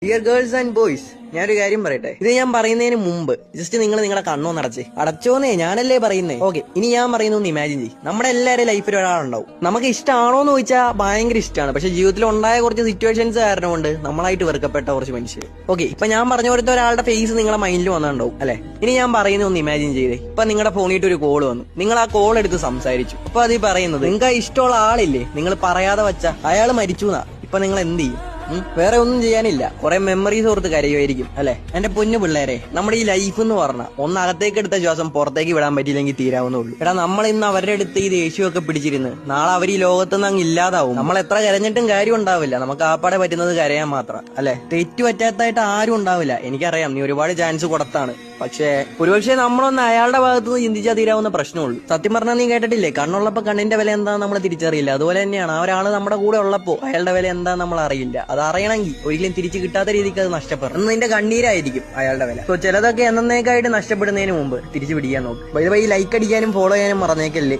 Dear girls and boys, ഞാനൊരു കാര്യം പറയട്ടെ. ഇത് ഞാൻ പറയുന്നതിന് മുമ്പ് ജസ്റ്റ് നിങ്ങൾ നിങ്ങളുടെ കണ്ണൊന്ന് അടച്ചേ. അടച്ചോന്നേ, ഞാനല്ലേ പറയുന്നേ. ഓക്കെ, ഇനി ഞാൻ പറയുന്നൊന്ന് ഇമാജിൻ ചെയ്യും. നമ്മുടെ എല്ലാവരും ലൈഫിൽ ഒരാളുണ്ടാവും. നമുക്ക് ഇഷ്ടമാണോ എന്ന് ചോദിച്ചാൽ ഭയങ്കര ഇഷ്ടമാണ്. പക്ഷെ ജീവിതത്തിൽ ഉണ്ടായ കുറച്ച് സിറ്റുവേഷൻസ് കാരണം കൊണ്ട് നമ്മളായിട്ട് വെറുക്കപ്പെട്ട കുറച്ച് മനുഷ്യർ. ഓക്കെ, ഇപ്പൊ ഞാൻ പറഞ്ഞ പോലത്തെ ഒരാളുടെ ഫേസ് നിങ്ങളുടെ മൈൻഡിൽ വന്നിട്ടുണ്ടാവും അല്ലെ. ഇനി ഞാൻ പറയുന്ന ഒന്ന് ഇമാജിൻ ചെയ്തേ. ഇപ്പൊ നിങ്ങളുടെ ഫോണിട്ട് ഒരു കോൾ വന്നു. നിങ്ങൾ ആ കോൾ എടുത്ത് സംസാരിച്ചു. അപ്പൊ അത് പറയുന്നത് നിങ്ങൾക്ക് ഇഷ്ടമുള്ള ആളില്ലേ, നിങ്ങൾ പറയാതെ വെച്ച അയാൾ മരിച്ചു എന്നാ. ഇപ്പൊ നിങ്ങൾ എന്ത് ചെയ്യും? വേറെ ഒന്നും ചെയ്യാനില്ല, കുറെ മെമ്മറീസ് ഓർത്ത് കരയുമായിരിക്കും അല്ലെ. എന്റെ പൊന്നു പിള്ളേരെ, നമ്മുടെ ഈ ലൈഫ് എന്ന് പറഞ്ഞാൽ ഒന്ന് അകത്തേക്ക് എടുത്ത ശ്വാസം പുറത്തേക്ക് വിടാൻ പറ്റിയില്ലെങ്കിൽ തീരാവുന്നുള്ളൂ. എടാ, നമ്മൾ ഇന്ന് അവരുടെ അടുത്ത് ഈ ദേഷ്യമൊക്കെ പിടിച്ചിരുന്ന് നാളെ അവർ ഈ ലോകത്തുനിന്ന് അങ്ങ് ഇല്ലാതാവും. നമ്മൾ എത്ര കരഞ്ഞിട്ടും കാര്യം ഉണ്ടാവില്ല. നമുക്ക് ആപ്പാടെ പറ്റുന്നത് കരയാൻ മാത്രം അല്ലെ. തെറ്റു പറ്റാത്തായിട്ട് ആരും ഉണ്ടാവില്ല. എനിക്കറിയാം നീ ഒരുപാട് ചാൻസ് കൊടുത്താണ്. പക്ഷേ ഒരുപക്ഷെ നമ്മളൊന്ന് അയാളുടെ ഭാഗത്ത് നിന്ന് ചിന്തിച്ചാൽ തീരാവുന്ന പ്രശ്നമുള്ളൂ. സത്യം പറഞ്ഞാൽ നീ കേട്ടിട്ടില്ലേ, കണ്ണുള്ളപ്പോ കണ്ണിന്റെ വില എന്താണെന്ന് നമ്മൾ തിരിച്ചറിയില്ല. അതുപോലെ തന്നെയാണ് ആ ഒരാള് നമ്മുടെ കൂടെ ഉള്ളപ്പോ അയാളുടെ വില എന്താണെന്ന് നമ്മൾ അറിയില്ല. അത് അറിയണമെങ്കിൽ ഒരിക്കലും തിരിച്ചു കിട്ടാത്ത രീതിക്ക് അത് നഷ്ടപ്പെടും. നിന്റെ കണ്ണീരായിരിക്കും അയാളുടെ വില. സോ ചിലതൊക്കെ എന്നേക്കായിട്ട് നഷ്ടപ്പെടുന്നതിന് മുമ്പ് തിരിച്ചു പിടിക്കാൻ നോക്കും. ബൈ ലൈക്ക് അടിക്കാനും ഫോളോ ചെയ്യാനും മറന്നേക്കല്ലേ.